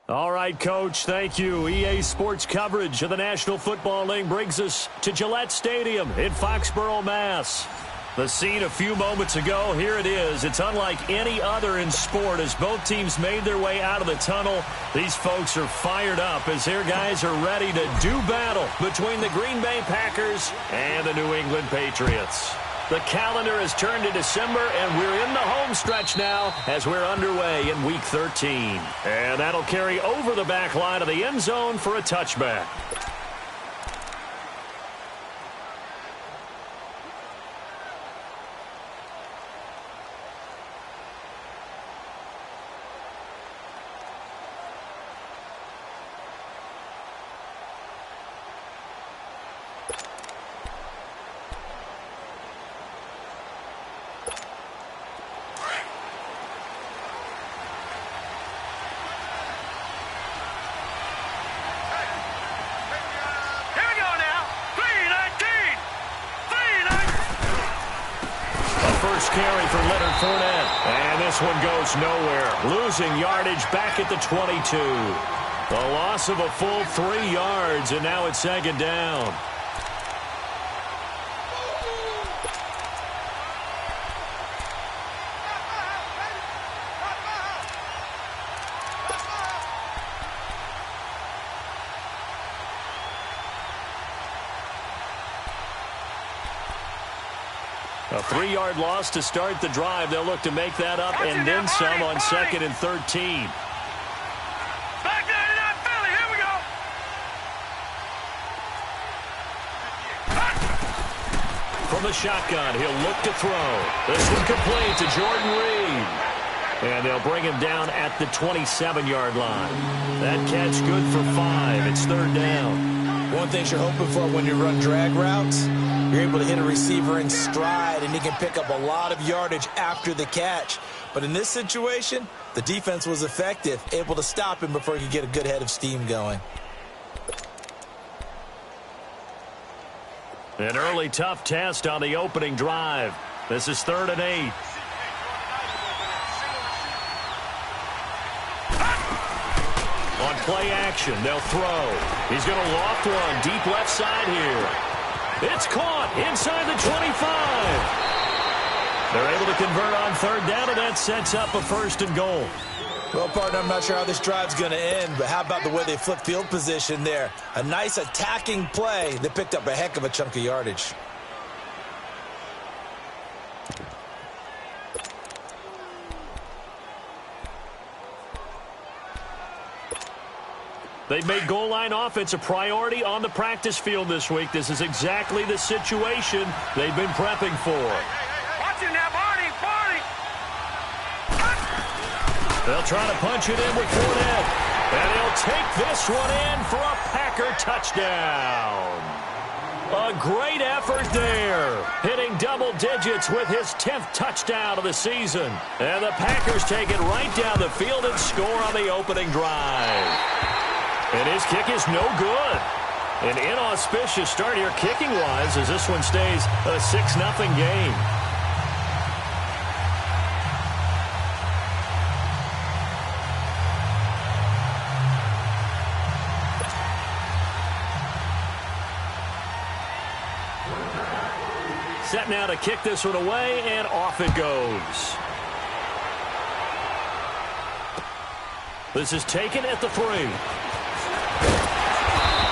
All right, Coach, thank you. EA Sports coverage of the National Football League brings us to Gillette Stadium in Foxborough, Mass. The scene a few moments ago, here it is. It's unlike any other in sport as both teams made their way out of the tunnel. These folks are fired up as their guys are ready to do battle between the Green Bay Packers and the New England Patriots. The calendar has turned to December, and we're in the home stretch now as we're underway in Week 13. And that'll carry over the back line of the end zone for a touchback. First carry for Leonard Fournette. And this one goes nowhere. Losing yardage back at the 22. The loss of a full 3 yards, and now it's second down. A 3-yard loss to start the drive. They'll look to make that up and then some on 2nd and 13. Back there to that Philly. Here we go. From the shotgun, he'll look to throw. This one complete to Jordan Reed. And they'll bring him down at the 27-yard line. That catch good for 5. It's third down. One thing you're hoping for when you run drag routes, you're able to hit a receiver in stride, and he can pick up a lot of yardage after the catch. But in this situation, the defense was effective, able to stop him before he could get a good head of steam going. An early tough test on the opening drive. This is 3rd and 8. On play action, they'll throw. He's going to loft one deep left side here. It's caught inside the 25. They're able to convert on 3rd down, and that sets up a 1st and goal. Well, partner, I'm not sure how this drive's going to end, but how about the way they flip field position there? A nice attacking play that picked up a heck of a chunk of yardage. They've made goal line offense a priority on the practice field this week. This is exactly the situation they've been prepping for. Watch it now, Barney. They'll try to punch it in with Fournette. And he'll take this one in for a Packer touchdown. A great effort there. Hitting double digits with his 10th touchdown of the season. And the Packers take it right down the field and score on the opening drive. And his kick is no good. An inauspicious start here kicking-wise as this one stays a 6-0 game. Set now to kick this one away, and off it goes. This is taken at the 3.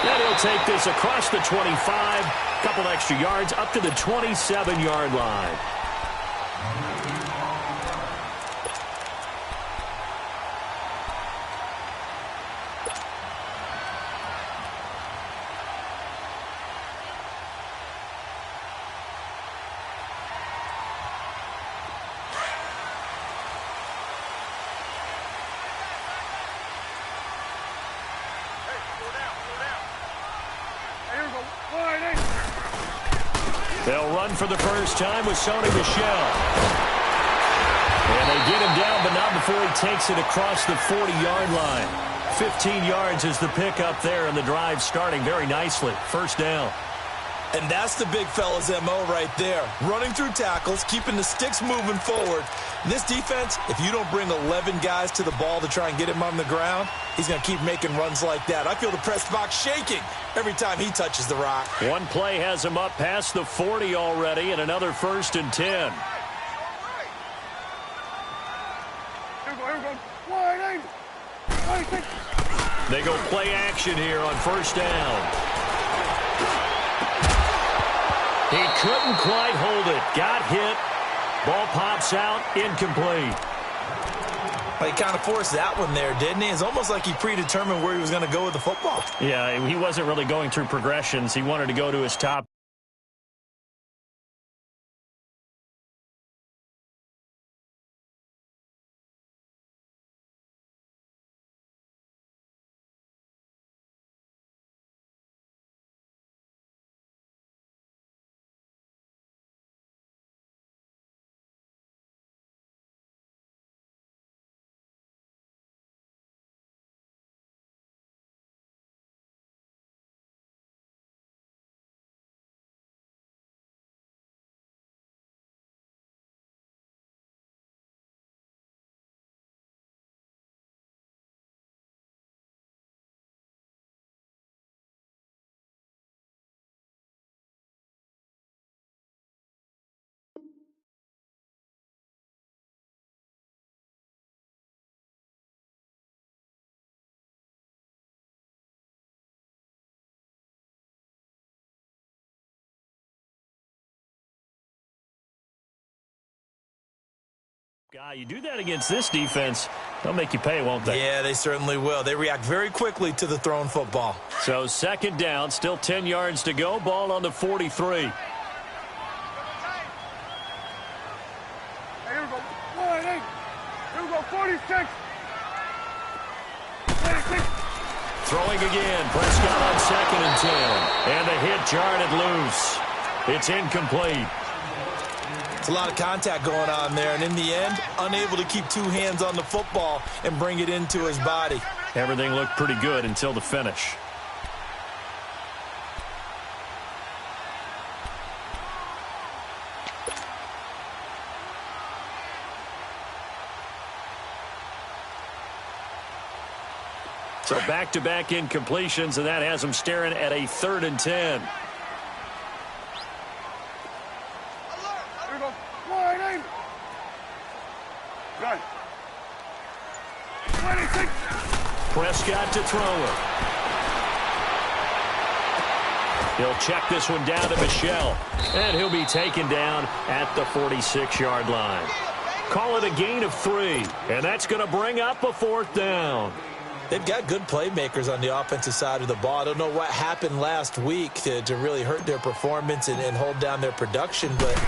And he'll take this across the 25, couple extra yards up to the 27-yard line. They'll run for the first time with Sony Michel. And they get him down, but not before he takes it across the 40-yard line. 15 yards is the pickup there, and the drive starting very nicely. First down. And that's the big fella's MO right there. Running through tackles, keeping the sticks moving forward. And this defense, if you don't bring 11 guys to the ball to try and get him on the ground, he's going to keep making runs like that. I feel the press box shaking every time he touches the rock. One play has him up past the 40 already, and another 1st and 10. They go play action here on 1st down. He couldn't quite hold it. Got hit. Ball pops out. Incomplete. Well, he kind of forced that one there, didn't he? It's almost like he predetermined where he was going to go with the football. Yeah, he wasn't really going through progressions. He wanted to go to his top. You do that against this defense, they'll make you pay, won't they? Yeah, they certainly will. They react very quickly to the thrown football. So 2nd down, still 10 yards to go. Ball on the 43. Here we go. 46. 46. Throwing again. Prescott on 2nd and 10. And the hit jarred it loose. It's incomplete. It's a lot of contact going on there, and in the end, unable to keep 2 hands on the football and bring it into his body. Everything looked pretty good until the finish. So back-to-back incompletions, and that has him staring at a 3rd and 10. Prescott to throw it. He'll check this one down to Michel, and he'll be taken down at the 46-yard line. Call it a gain of 3, and that's going to bring up a 4th down. They've got good playmakers on the offensive side of the ball. I don't know what happened last week to really hurt their performance and hold down their production, but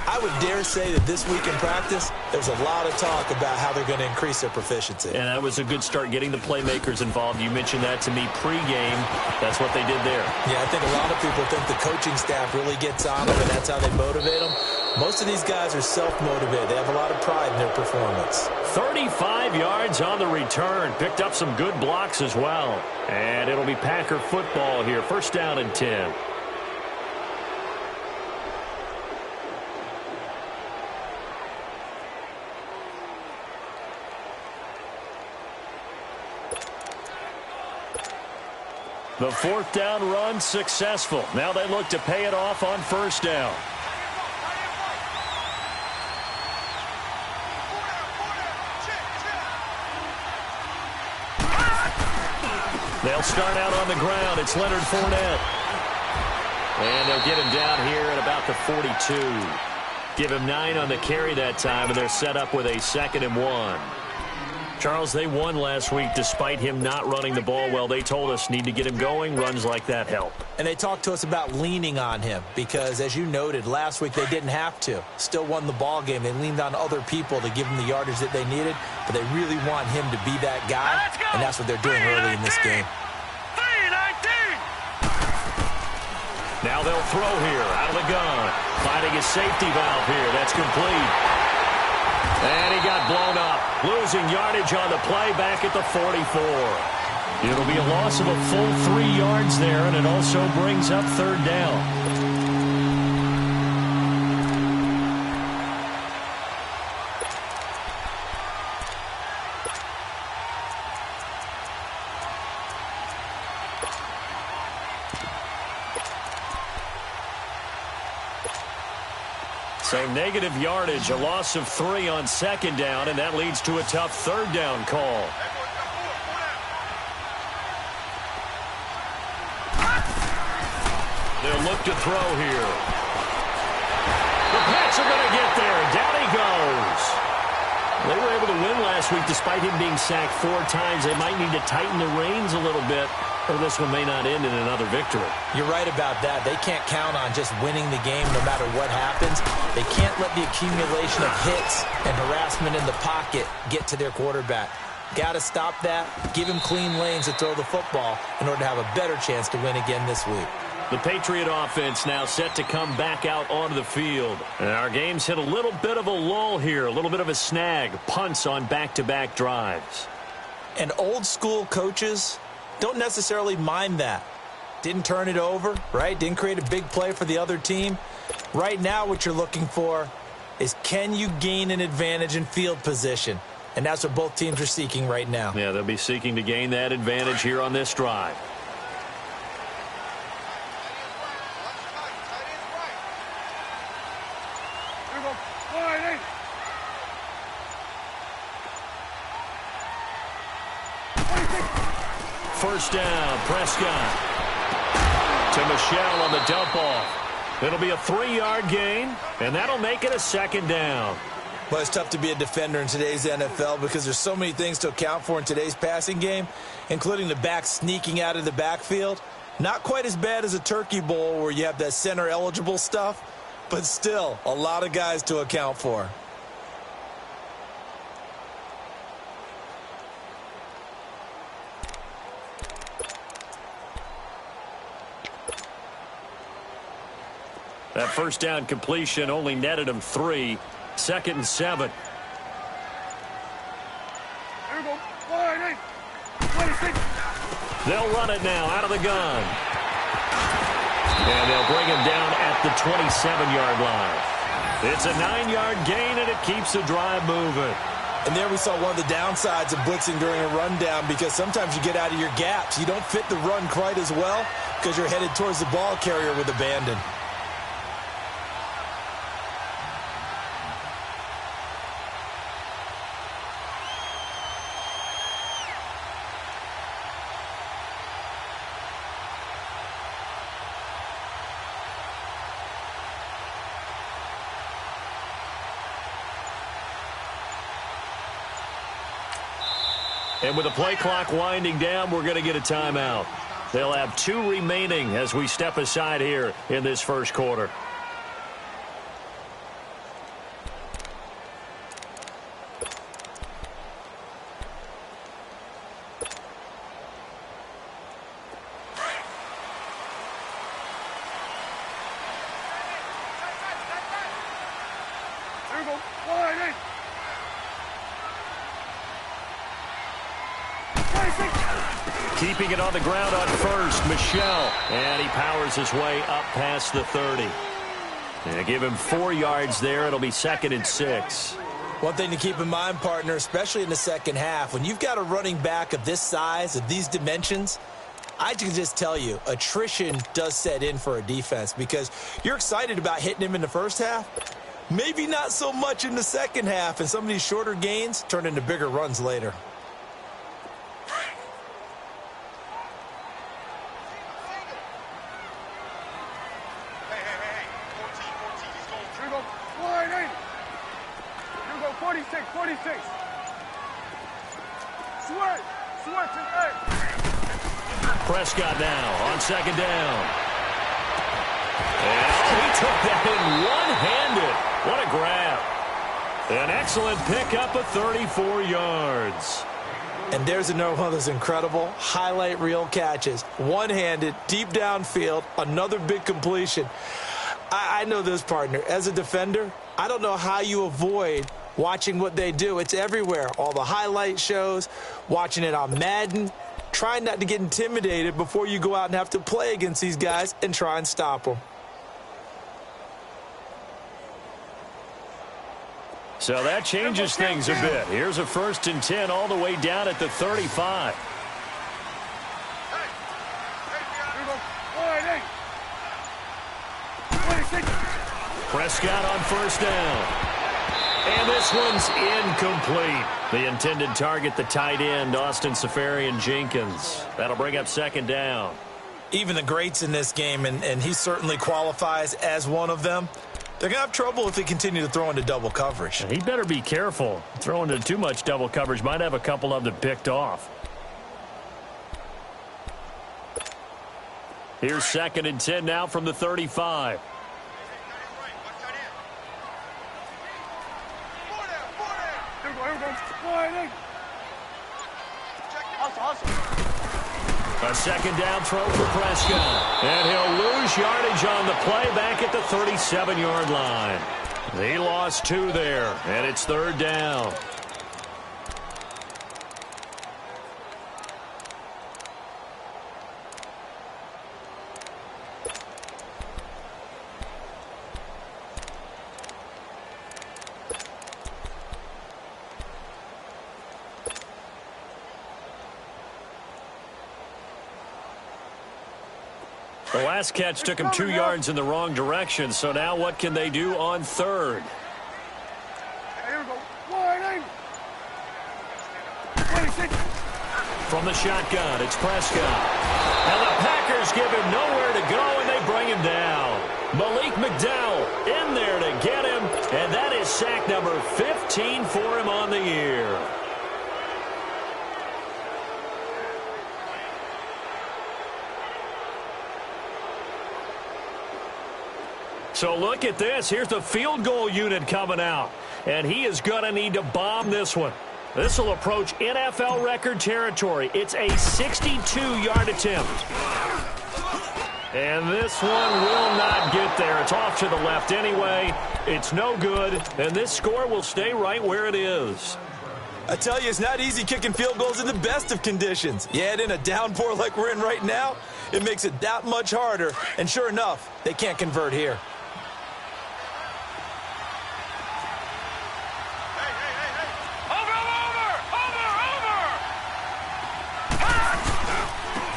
I would dare say that this week in practice, there's a lot of talk about how they're going to increase their proficiency. And that was a good start getting the playmakers involved. You mentioned that to me pregame. That's what they did there. Yeah, I think a lot of people think the coaching staff really gets on them, and that's how they motivate them. Most of these guys are self-motivated. They have a lot of pride in their performance. 35 yards on the return. Picked up some good blocks as well. And it'll be Packer football here. 1st down and 10. The 4th down run successful. Now they look to pay it off on 1st down. They'll start out on the ground. It's Leonard Fournette. And they'll get him down here at about the 42. Give him 9 on the carry that time, and they're set up with a 2nd and 1. Charles, they won last week despite him not running the ball well. They told us need to get him going. Runs like that help. And they talked to us about leaning on him because, as you noted, last week they didn't have to. Still won the ball game. They leaned on other people to give them the yardage that they needed, but they really want him to be that guy, and that's what they're doing early in this game. Now they'll throw here out of the gun. Finding his safety valve here. That's complete. And he got blown up. Losing yardage on the play back at the 44. It'll be a loss of a full 3 yards there, and it also brings up 3rd down. So negative yardage, a loss of 3 on second down, and that leads to a tough third down call. They'll look to throw here. The Pats are going to get there. Down he goes. They were able to win last week despite him being sacked 4 times. They might need to tighten the reins a little bit, or this one may not end in another victory. You're right about that. They can't count on just winning the game no matter what happens. They can't let the accumulation of hits and harassment in the pocket get to their quarterback. Got to stop that, give him clean lanes to throw the football in order to have a better chance to win again this week. The Patriot offense now set to come back out onto the field. And our game's hit a little bit of a lull here, a little bit of a snag. Punts on back-to-back drives. And old-school coaches don't necessarily mind that. Didn't turn it over, right? Didn't create a big play for the other team. Right now what you're looking for is, can you gain an advantage in field position? And that's what both teams are seeking right now. Yeah, they'll be seeking to gain that advantage here on this drive. First down, Prescott. To Michelle on the dump off. It'll be a 3-yard gain, and that'll make it a second down. Well, it's tough to be a defender in today's NFL because there's so many things to account for in today's passing game, including the back sneaking out of the backfield. Not quite as bad as a turkey bowl where you have that center-eligible stuff, but still a lot of guys to account for. That first down completion only netted him 3. 2nd and 7. Here we go. 26. They'll run it now out of the gun. And they'll bring him down at the 27-yard line. It's a 9-yard gain, and it keeps the drive moving. And there we saw one of the downsides of blitzing during a rundown, because sometimes you get out of your gaps. You don't fit the run quite as well because you're headed towards the ball carrier with abandon. And with the play clock winding down, we're going to get a timeout. They'll have 2 remaining as we step aside here in this first quarter. Here we go. 1, 8. Keeping it on the ground on first, Michelle. And he powers his way up past the 30. And give him 4 yards there. It'll be 2nd and 6. One thing to keep in mind, partner, especially in the second half, when you've got a running back of this size, of these dimensions, I can just tell you, attrition does set in for a defense, because you're excited about hitting him in the first half. Maybe not so much in the second half, and some of these shorter gains turn into bigger runs later. Here we go. 1, 8. Here we go. 46. Sweat to 8. Prescott now on 2nd down. And he took that in one-handed. What a grab. An excellent pickup of 34 yards. And there's another one of those incredible highlight reel catches. One-handed, deep downfield, another big completion. I know this, partner. As a defender, I don't know how you avoid watching what they do. It's everywhere. All the highlight shows, watching it on Madden. Try not to get intimidated before you go out and have to play against these guys and try and stop them. So that changes things a bit. Here's a 1st and 10 all the way down at the 35. Here we go. 1, 8. 26. Prescott on first down. And this one's incomplete. The intended target, the tight end, Austin Seferian-Jenkins. That'll bring up second down. Even the greats in this game, and he certainly qualifies as one of them, they're going to have trouble if they continue to throw into double coverage. He better be careful. Throwing into too much double coverage might have a couple of them picked off. Here's 2nd and 10 now from the 35. A second down throw for Prescott. And he'll lose yardage on the play back at the 37-yard line. He lost 2 there, and it's 3rd down. The last catch took him 2 yards in the wrong direction, so now what can they do on 3rd? Here we go. Wide in. 26. From the shotgun, it's Prescott. And the Packers give him nowhere to go, and they bring him down. Malik McDowell in there to get him, and that is sack number 15 for him on the year. So look at this. Here's the field goal unit coming out. And he is going to need to bomb this one. This will approach NFL record territory. It's a 62-yard attempt. And this one will not get there. It's off to the left anyway. It's no good. And this score will stay right where it is. I tell you, it's not easy kicking field goals in the best of conditions. You add in a downpour like we're in right now, it makes it that much harder. And sure enough, they can't convert here.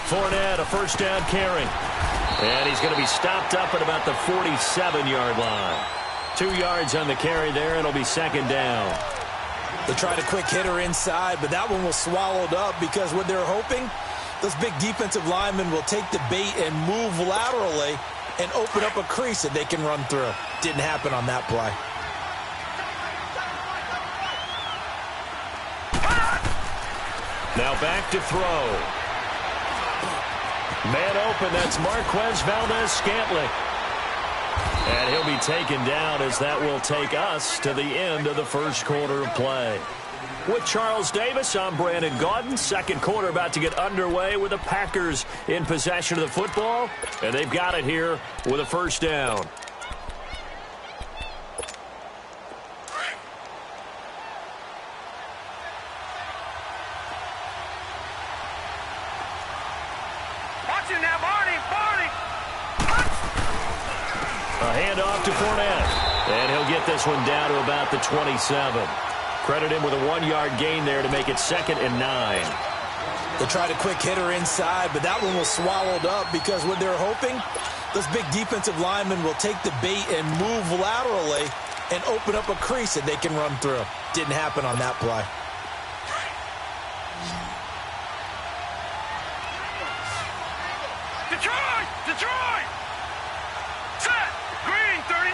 Fournette, a first down carry. And he's going to be stopped up at about the 47-yard line. 2 yards on the carry there. It'll be 2nd down. They tried a quick hitter inside, but that one was swallowed up because what they're hoping, those big defensive linemen will take the bait and move laterally and open up a crease that they can run through. Didn't happen on that play. Now back to throw. Man open, that's Marquez Valdez-Scantling. And he'll be taken down as that will take us to the end of the first quarter of play. With Charles Davis, I'm Brandon Gaudin. Second quarter about to get underway with the Packers in possession of the football. And they've got it here with a first down. A handoff to Fournette. And he'll get this one down to about the 27. Credit him with a 1-yard gain there to make it 2nd and 9. They tried a quick hitter inside, but that one was swallowed up because what they're hoping, those big defensive linemen will take the bait and move laterally and open up a crease that they can run through. Didn't happen on that play. Detroit! Detroit! Set! Green 39!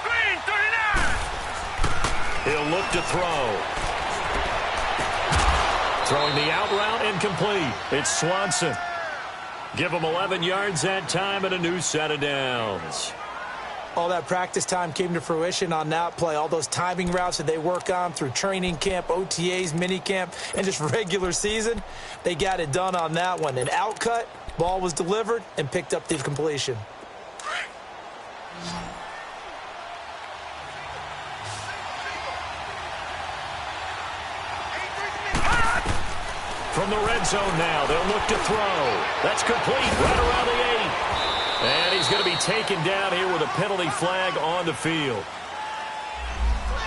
Green 39! He'll look to throw. Throwing the out route incomplete. It's Swanson. Give him 11 yards that time and a new set of downs. All that practice time came to fruition on that play. All those timing routes that they work on through training camp, OTAs, minicamp, and just regular season, they got it done on that one. An outcut, ball was delivered, and picked up the completion. From the red zone now, they'll look to throw. That's complete right around the 8. And he's going to be taken down here with a penalty flag on the field.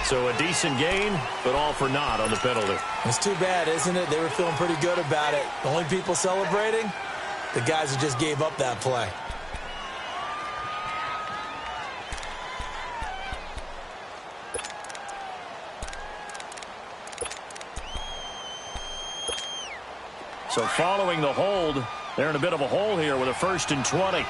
So a decent gain, but all for naught on the penalty. It's too bad, isn't it? They were feeling pretty good about it. The only people celebrating, the guys who just gave up that play. So following the hold, they're in a bit of a hole here with a 1st and 20.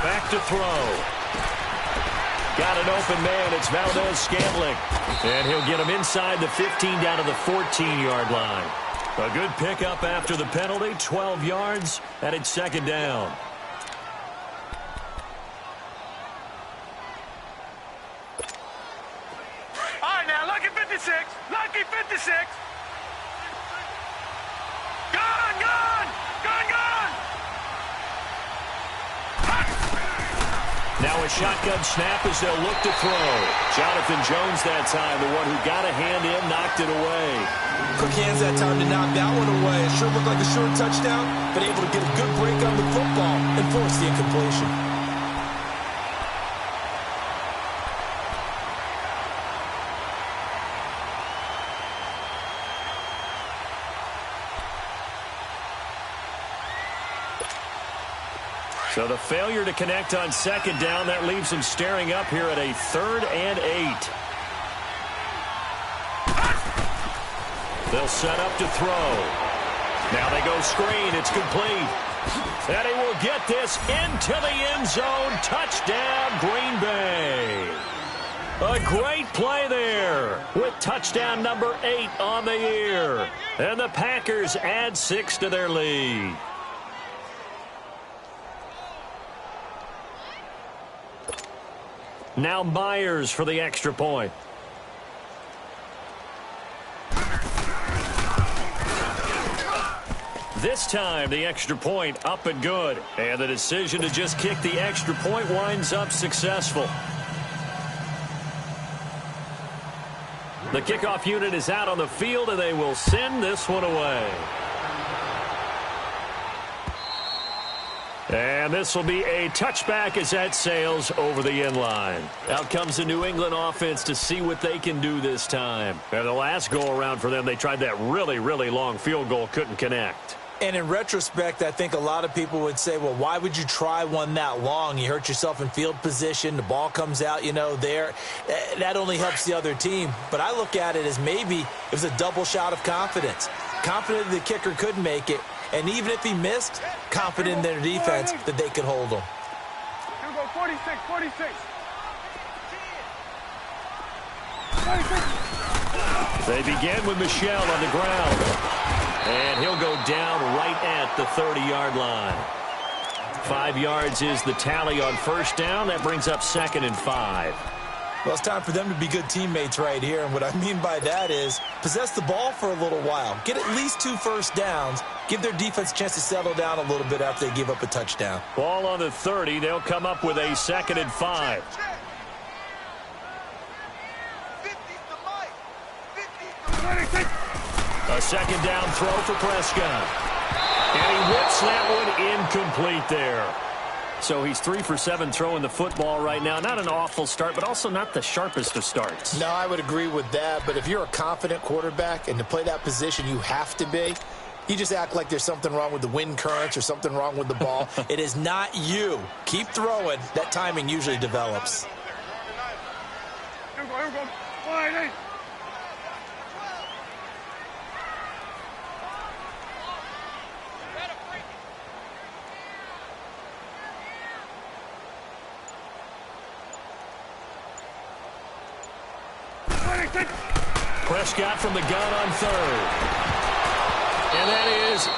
Back to throw. Got an open man. It's Valdez-Scantling. And he'll get him inside the 15 down to the 14-yard line. A good pickup after the penalty. 12 yards, and it's 2nd down. All right, now, lucky 56. Lucky 56. Gone, gone. Gone, gone. Now a shotgun snap as they'll look to throw. Jonathan Jones that time, the one who got a hand in, knocked it away. Quick hands that time to knock that one away. It sure looked like a short touchdown, but able to get a good break on the football and force the incompletion. So the failure to connect on 2nd down, that leaves him staring up here at a 3rd and 8. They'll set up to throw. Now they go screen. It's complete. And he will get this into the end zone. Touchdown, Green Bay. A great play there with touchdown number 8 on the year. And the Packers add 6 to their lead. Now Myers for the extra point. This time the extra point up and good. And the decision to just kick the extra point winds up successful. The kickoff unit is out on the field, and they will send this one away. And this will be a touchback as that sails over the end line. Out comes the New England offense to see what they can do this time. And the last go-around for them, they tried that really, really long field goal, couldn't connect. And in retrospect, I think a lot of people would say, well, why would you try one that long? You hurt yourself in field position. The ball comes out, there. That only helps the other team. But I look at it as maybe it was a double shot of confidence. Confident the kicker could make it. And even if he missed, confident in their defense that they could hold him. Here we go, 46, 46. 46. They begin with Michel on the ground. And he'll go down right at the 30-yard line. 5 yards is the tally on 1st down. That brings up 2nd and 5. Well, it's time for them to be good teammates right here. And what I mean by that is possess the ball for a little while. Get at least 2 first downs. Give their defense a chance to settle down a little bit after they give up a touchdown. Ball on the 30. They'll come up with a 2nd and 5. A 2nd down throw for Prescott. And he whips that one incomplete there. So he's 3 for 7 throwing the football right now. Not an awful start, but also not the sharpest of starts. No, I would agree with that. But if you're a confident quarterback and to play that position, you have to be. You just act like there's something wrong with the wind currents or something wrong with the ball. It is not you. Keep throwing. That timing usually develops. Here we go, here we go. 5, 8. Prescott from the gun on 3rd. And that is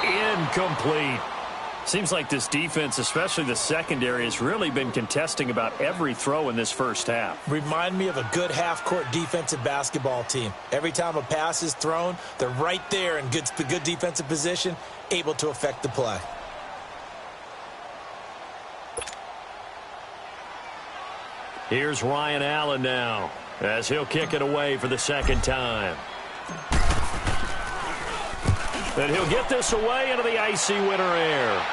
incomplete. Seems like this defense, especially the secondary, has really been contesting about every throw in this first half. Remind me of a good half-court defensive basketball team. Every time a pass is thrown, they're right there in good defensive position, able to affect the play. Here's Ryan Allen now, as he'll kick it away for the 2nd time. And he'll get this away into the icy winter air.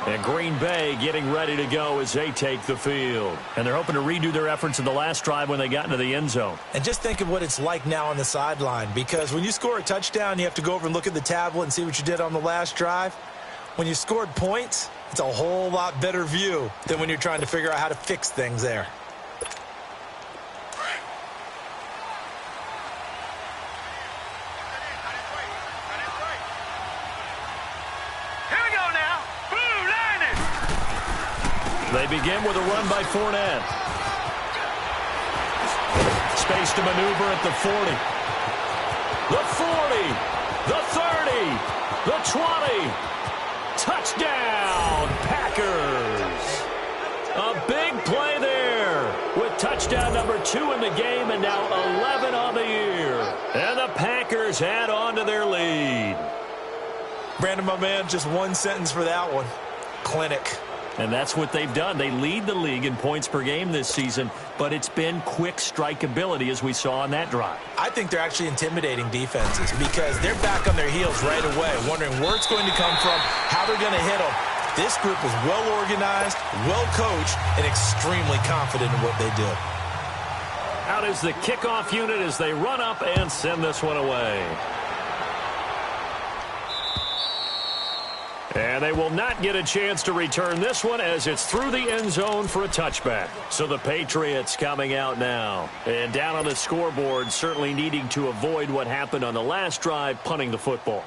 And Green Bay getting ready to go as they take the field. And they're hoping to redo their efforts in the last drive when they got into the end zone. And just think of what it's like now on the sideline, because when you score a touchdown, you have to go over and look at the tablet and see what you did on the last drive. When you scored points, it's a whole lot better view than when you're trying to figure out how to fix things there. They begin with a run by Fournette. Space to maneuver at the 40. The 40. The 30. The 20. Touchdown, Packers. A big play there with touchdown number 2 in the game and now 11 on the year. And the Packers add on to their lead. Brandon, my man, just one sentence for that one. Clinic. And that's what they've done. They lead the league in points per game this season, but it's been quick strikeability as we saw on that drive. I think they're actually intimidating defenses because they're back on their heels right away, wondering where it's going to come from, how they're going to hit them. This group is well organized, well coached, and extremely confident in what they do. Out is the kickoff unit as they run up and send this one away. And they will not get a chance to return this one as it's through the end zone for a touchback. So the Patriots coming out now. And down on the scoreboard, certainly needing to avoid what happened on the last drive, punting the football.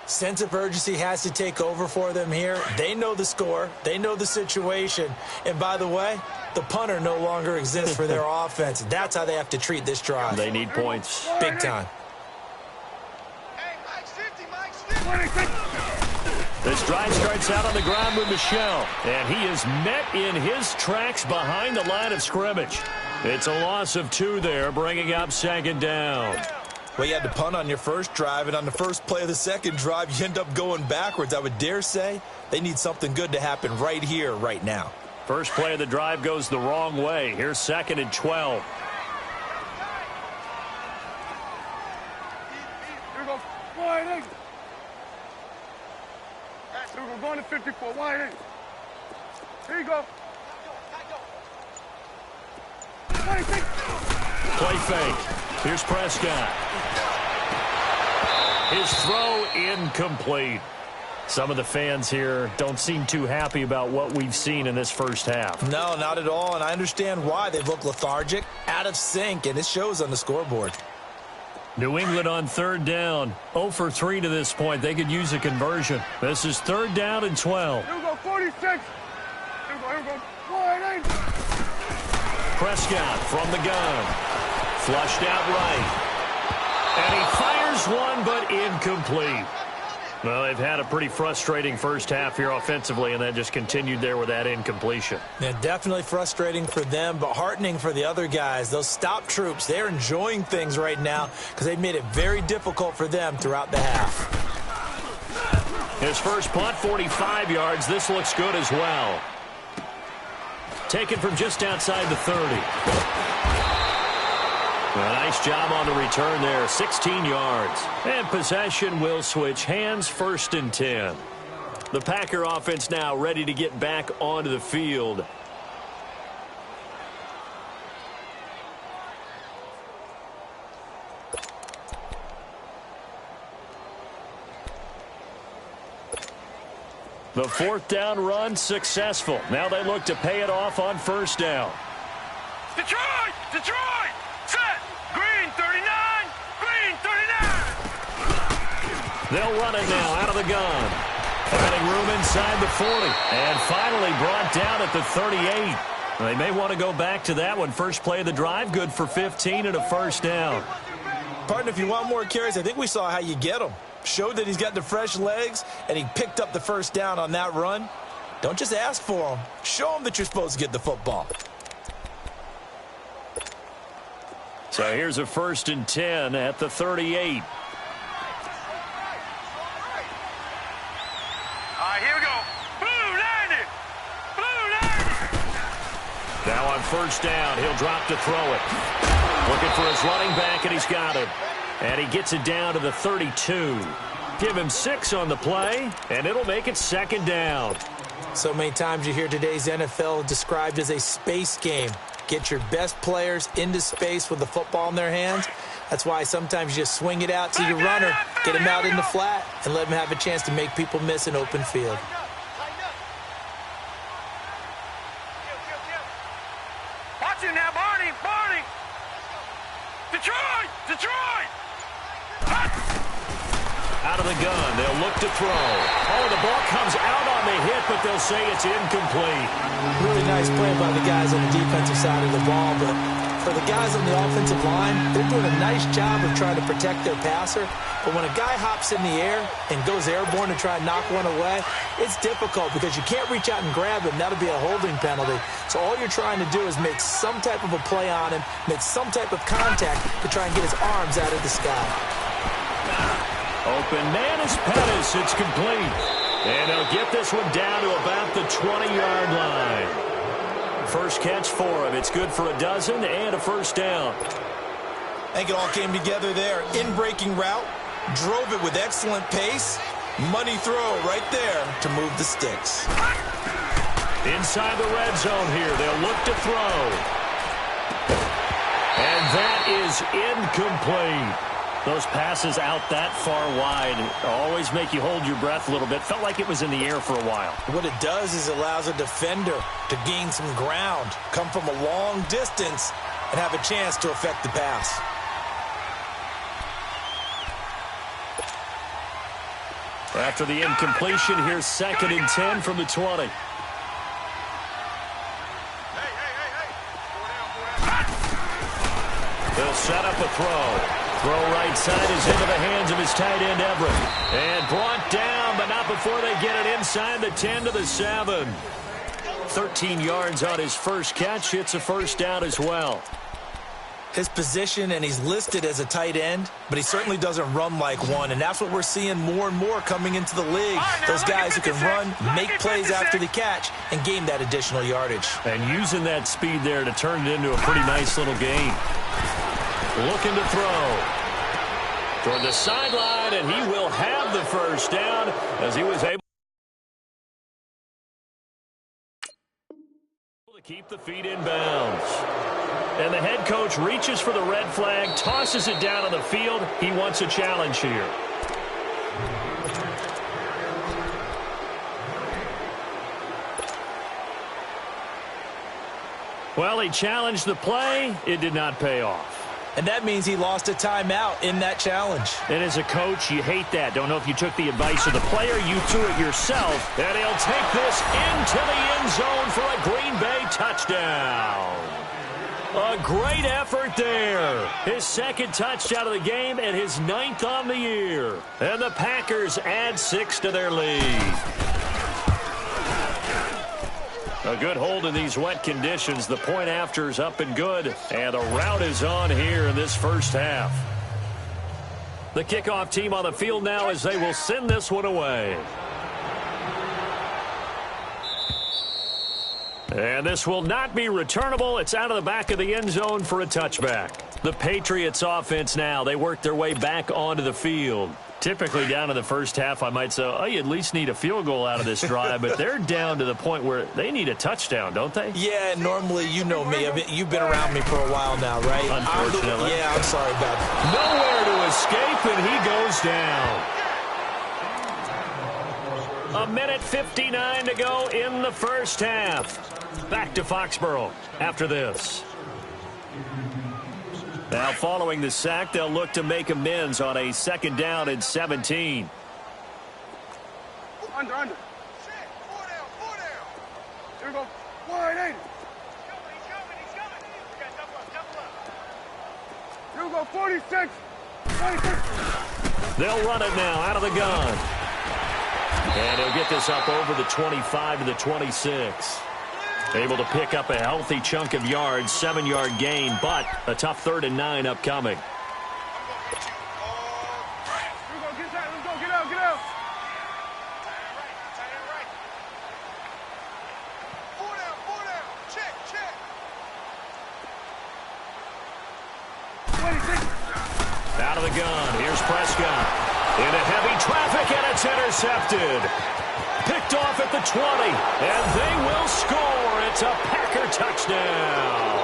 Sense of urgency has to take over for them here. They know the score. They know the situation. And by the way, the punter no longer exists for their offense. That's how they have to treat this drive. They need points. Big time. Hey, Mike's 50, Mike's 50. This drive starts out on the ground with Michel, and he is met in his tracks behind the line of scrimmage. It's a loss of 2 there, bringing up second down. Well, you had to punt on your first drive, and on the first play of the second drive, you end up going backwards. I would dare say they need something good to happen right here, right now. First play of the drive goes the wrong way. Here's 2nd and 12. Here we go. Wide in. Here we go. Going to 54. Wide in. Here you go. Play fake. Here's Prescott. His throw incomplete. Some of the fans here don't seem too happy about what we've seen in this first half. No, not at all, and I understand why. They look lethargic, out of sync, and it shows on the scoreboard. New England on 3rd down. 0 for 3 to this point. They could use a conversion. This is 3rd down and 12. Here we go, 46. Here we go. Wide in. Prescott from the gun. Flushed out right. And he fires one, but incomplete. Well, they've had a pretty frustrating first half here offensively, and then just continued there with that incompletion. Yeah, definitely frustrating for them, but heartening for the other guys. Those stop troops, they're enjoying things right now because they've made it very difficult for them throughout the half. His first punt, 45 yards. This looks good as well. Taken from just outside the 30. A nice job on the return there, 16 yards. And possession will switch hands, 1st and 10. The Packer offense now ready to get back onto the field. The 4th down run successful. Now they look to pay it off on 1st down. Detroit! Detroit! Set! Green 39! Green 39! They'll run it now out of the gun. Finding room inside the 40. And finally brought down at the 38. They may want to go back to that one. First play of the drive, good for 15 and a 1st down. Partner, if you want more carries, I think we saw how you get them. Showed that he's got the fresh legs, and he picked up the 1st down on that run. Don't just ask for him. Show him that you're supposed to get the football. So here's a 1st and 10 at the 38. All right, here we go. Blue 90! Blue 90! Now on 1st down, he'll drop to throw it. Looking for his running back, and he's got it. And he gets it down to the 32. Give him 6 on the play, and it'll make it 2nd down. So many times you hear today's NFL described as a space game. Get your best players into space with the football in their hands. That's why sometimes you just swing it out to your runner, get him out in the flat, and let him have a chance to make people miss an open field. Watch it now, Barney! Barney! Detroit! Detroit! Out of the gun, they'll look to throw. Oh, the ball comes out on the hit, but they'll say it's incomplete. Really nice play by the guys on the defensive side of the ball, but for the guys on the offensive line, they're doing a nice job of trying to protect their passer. But when a guy hops in the air and goes airborne to try and knock one away, it's difficult because you can't reach out and grab him. That'll be a holding penalty. So all you're trying to do is make some type of a play on him, make some type of contact to try and get his arms out of the sky. Open man is Pettis. It's complete. And they'll get this one down to about the 20-yard line. First catch for him. It's good for a dozen and a first down. I think it all came together there. In-breaking route, drove it with excellent pace. Money throw right there to move the sticks. Inside the red zone here. They'll look to throw. And that is incomplete. Those passes out that far wide always make you hold your breath a little bit. Felt like it was in the air for a while. What it does is it allows a defender to gain some ground, come from a long distance, and have a chance to affect the pass. After the incompletion, here's 2nd and 10 from the 20. They'll set up a throw. Throw right side is into the hands of his tight end, Everett. And brought down, but not before they get it inside the 10 to the 7. 13 yards on his first catch. It's a first down as well. His position, and he's listed as a tight end, but he certainly doesn't run like one, and that's what we're seeing more and more coming into the league. Those guys who can run, make plays after the catch, and gain that additional yardage. And using that speed there to turn it into a pretty nice little game. Looking to throw. Toward the sideline, and he will have the first down as he was able to keep the feet in bounds. And the head coach reaches for the red flag, tosses it down on the field. He wants a challenge here. Well, he challenged the play. It did not pay off. And that means he lost a timeout in that challenge. And as a coach, you hate that. Don't know if you took the advice of the player. You threw it yourself. And he'll take this into the end zone for a Green Bay touchdown. A great effort there. His 2nd touchdown of the game and his 9th on the year. And the Packers add 6 to their lead. A good hold in these wet conditions. The point after is up and good. And the route is on here in this first half. The kickoff team on the field now as they will send this one away. And this will not be returnable. It's out of the back of the end zone for a touchback. The Patriots offense now. They work their way back onto the field. Typically down in the first half, I might say, oh, you at least need a field goal out of this drive. But they're down to the point where they need a touchdown, don't they? Yeah, normally, you know me. You've been around me for a while now, right? Unfortunately. I'm sorry about that. Nowhere to escape, and he goes down. 1:59 to go in the first half. Back to Foxborough after this. Now, following the sack, they'll look to make amends on a 2nd down and 17. Under. Here we go. Wide 80. He's coming. Here we go, 46. 26. They'll run it now out of the gun. And he'll get this up over the 25 to the 26. Able to pick up a healthy chunk of yards, 7-yard gain, but a tough 3rd and 9 upcoming. Get out. Four down. Check. 26. Out of the gun. Here's Prescott. Into heavy traffic, and it's intercepted. Picked off at the 20, and they will score. It's a Packer touchdown.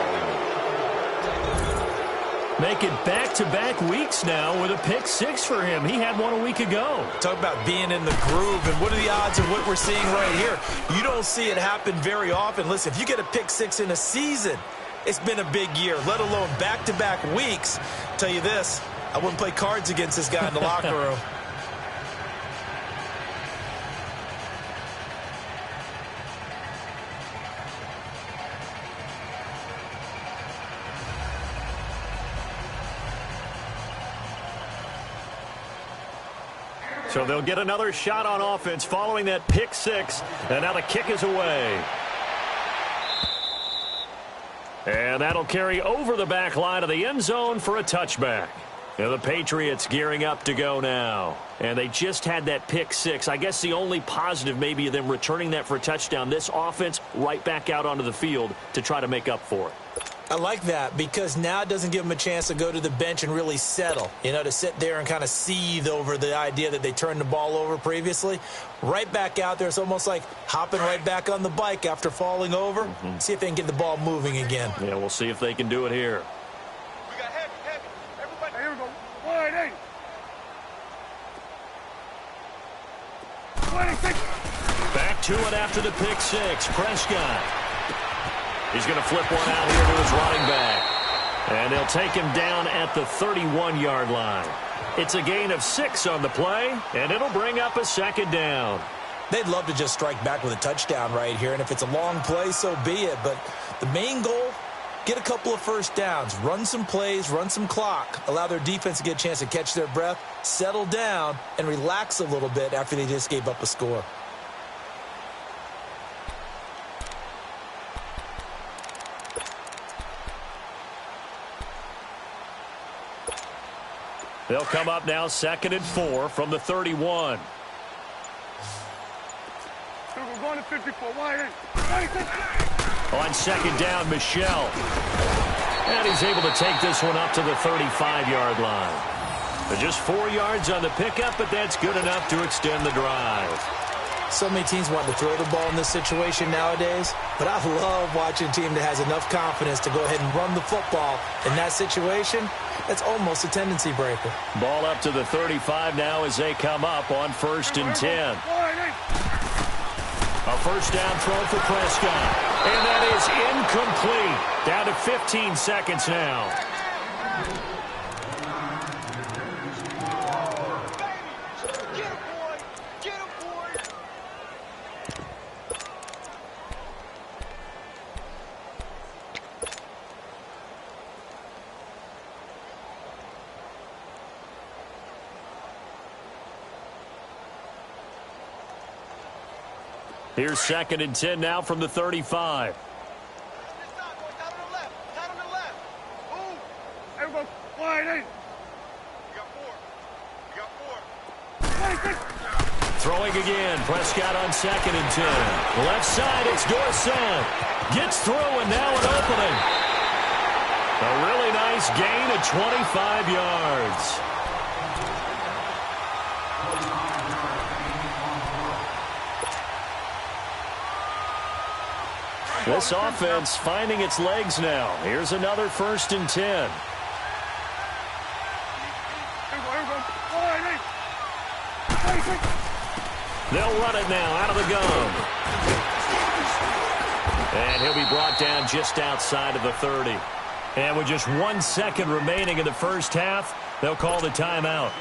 Make it back-to-back weeks now with a pick six for him. He had one a week ago. Talk about being in the groove, and what are the odds of what we're seeing right here? You don't see it happen very often. Listen, if you get a pick six in a season, it's been a big year, let alone back-to-back weeks. Tell you this, I wouldn't play cards against this guy in the locker room. So they'll get another shot on offense following that pick six. And now the kick is away. And that'll carry over the back line of the end zone for a touchback. And the Patriots gearing up to go now. And they just had that pick six. I guess the only positive maybe of them returning that for a touchdown. This offense right back out onto the field to try to make up for it. I like that because now it doesn't give them a chance to go to the bench and really settle, to sit there and kind of seethe over the idea that they turned the ball over previously. Right back out there, it's almost like hopping right back on the bike after falling over. See if they can get the ball moving again. Yeah, we'll see if they can do it here. We got heavy. Everybody, here we go. 1-8. 26. Back to it after the pick six. Prescott. He's going to flip one out here to his running back. And they'll take him down at the 31-yard line. It's a gain of 6 on the play, and it'll bring up a second down. They'd love to just strike back with a touchdown right here, and if it's a long play, so be it. But the main goal, get a couple of first downs, run some plays, run some clock, allow their defense to get a chance to catch their breath, settle down, and relax a little bit after they just gave up a score. They'll come up now 2nd and 4 from the 31. We're going to 54. 1-8. On 2nd down, Michelle. And he's able to take this one up to the 35-yard line. Just 4 yards on the pickup, but that's good enough to extend the drive. So many teams want to throw the ball in this situation nowadays, but I love watching a team that has enough confidence to go ahead and run the football. In that situation, that's almost a tendency breaker. Ball up to the 35 now as they come up on 1st and 10. A first down throw for Prescott. And that is incomplete. Down to 15 seconds now. Here's 2nd and 10 now from the 35. Throwing again. Prescott on 2nd and 10. Left side, it's Dorsett. Gets through, and now an opening. A really nice gain of 25 yards. This offense finding its legs now. Here's another 1st and 10. They'll run it now out of the gun. And he'll be brought down just outside of the 30. And with just 1 second remaining in the first half, they'll call the timeout.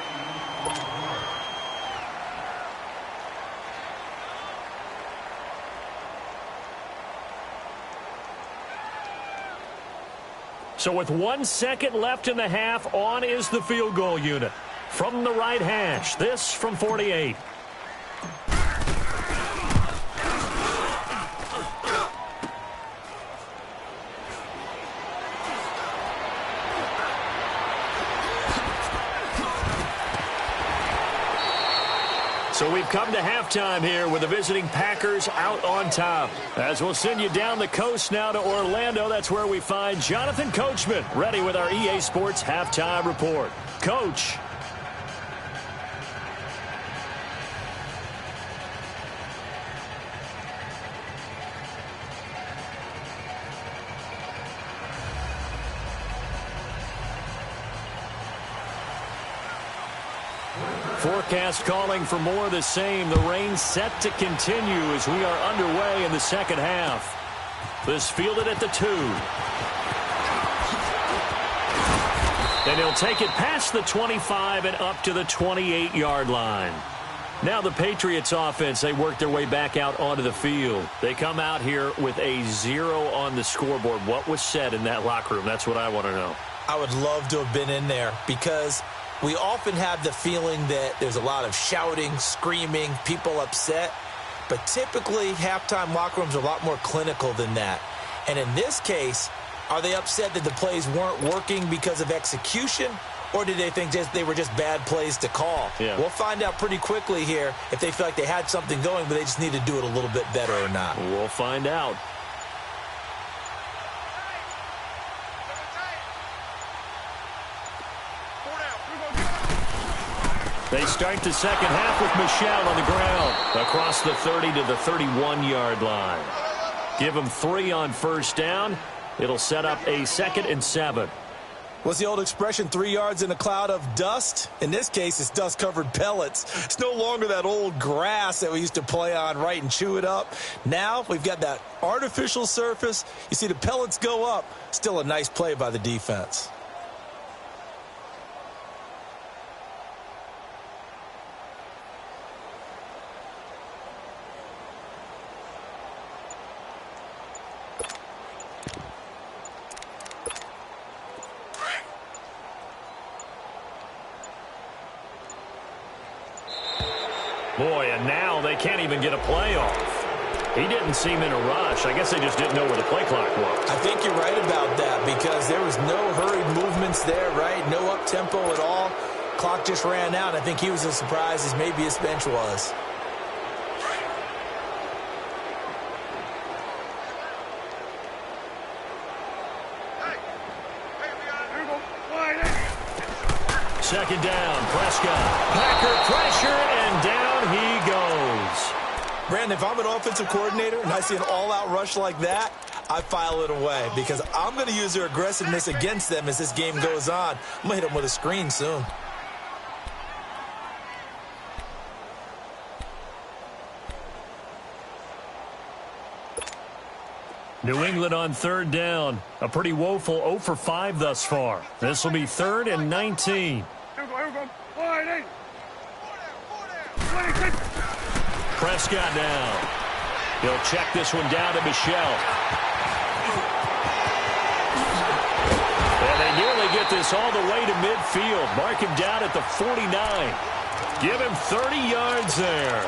So with 1 second left in the half, on is the field goal unit. From the right hash, this from 48. So we've come to halftime here with the visiting Packers out on top. As we'll send you down the coast now to Orlando, that's where we find Jonathan Coachman ready with our EA Sports Halftime Report. Coach. Forecast calling for more of the same. The rain set to continue as we are underway in the second half. This fielded at the 2. And he'll take it past the 25 and up to the 28-yard line. Now the Patriots offense, they work their way back out onto the field. They come out here with a 0 on the scoreboard. What was said in that locker room? That's what I want to know. I would love to have been in there because we often have the feeling that there's a lot of shouting, screaming, people upset. But typically, halftime locker rooms are a lot more clinical than that. And in this case, are they upset that the plays weren't working because of execution? Or did they think they were just bad plays to call? Yeah. We'll find out pretty quickly here if they feel like they had something going, but they just need to do it a little bit better or not. We'll find out. They start the second half with Michel on the ground across the 30 to the 31-yard line. Give him 3 on first down. It'll set up a 2nd and 7. What's the old expression, 3 yards in a cloud of dust? In this case, it's dust-covered pellets. It's no longer that old grass that we used to play on, right, and chew it up. Now we've got that artificial surface. You see the pellets go up. Still a nice play by the defense. Boy, and now they can't even get a play off. He didn't seem in a rush. I guess they just didn't know where the play clock was. I think you're right about that because there was no hurried movements there, right? No up-tempo at all. Clock just ran out. I think he was as surprised as maybe his bench was. Second down, Prescott. Packer pressure, and down he goes. Brandon, if I'm an offensive coordinator and I see an all-out rush like that, I file it away because I'm going to use their aggressiveness against them as this game goes on. I'm going to hit them with a screen soon. New England on third down. A pretty woeful 0 for 5 thus far. This will be 3rd and 19. Prescott now. He'll check this one down to Michel. And they nearly get this all the way to midfield. Mark him down at the 49. Give him 30 yards there.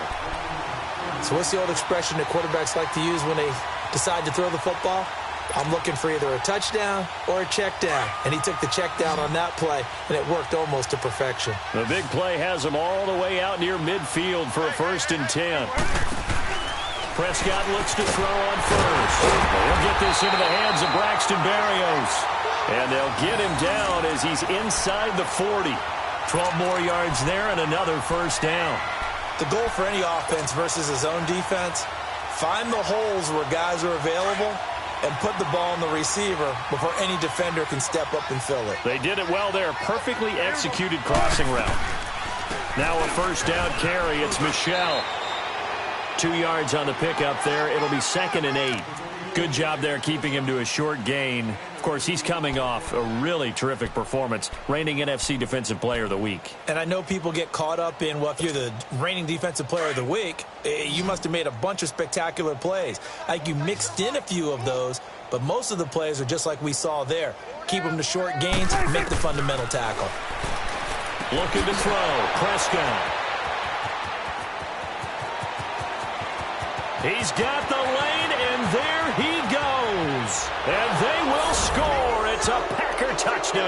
So what's the old expression that quarterbacks like to use when they decide to throw the football? I'm looking for either a touchdown or a check down. And he took the check down on that play, and it worked almost to perfection. The big play has him all the way out near midfield for a 1st and 10. Prescott looks to throw on first. He'll get this into the hands of Braxton Berrios. And they'll get him down as he's inside the 40. 12 more yards there and another 1st down. The goal for any offense versus his own defense, find the holes where guys are available and put the ball on the receiver before any defender can step up and fill it. They did it well there. Perfectly executed crossing route. Now a 1st down carry. It's Michel. 2 yards on the pickup there. It'll be 2nd and 8. Good job there keeping him to a short gain. Of course, he's coming off a really terrific performance, reigning NFC Defensive Player of the Week. And I know people get caught up in, well, if you're the reigning Defensive Player of the Week, you must have made a bunch of spectacular plays. Like you mixed in a few of those, but most of the plays are just like we saw there. Keep them to short gains, make the fundamental tackle. Looking to throw, Prescott. He's got the lane, and there he goes. And they will score. It's a Packer touchdown.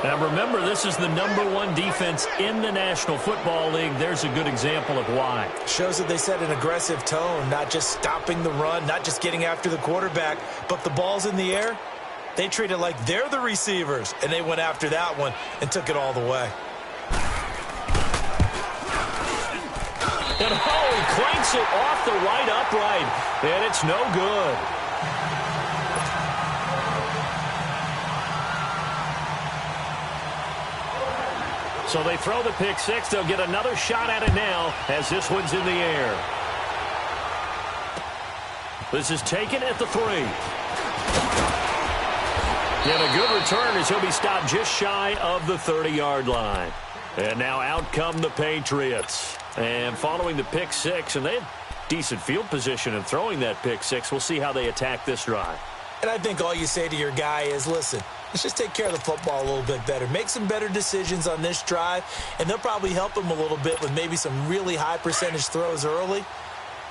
Now remember, this is the #1 defense in the National Football League. There's a good example of why. Shows that they set an aggressive tone, not just stopping the run, not just getting after the quarterback, but the ball's in the air. They treat it like they're the receivers, and they went after that one and took it all the way. And he cranks it off the right upright, and it's no good. So they throw the pick six. They'll get another shot at it now as this one's in the air. This is taken at the 3. And a good return as he'll be stopped just shy of the 30-yard line. And now out come the Patriots. And following the pick six, and they have decent field position in throwing that pick six. We'll see how they attack this drive. And I think all you say to your guy is, listen, let's just take care of the football a little bit better. Make some better decisions on this drive, and they'll probably help him a little bit with maybe some really high percentage throws early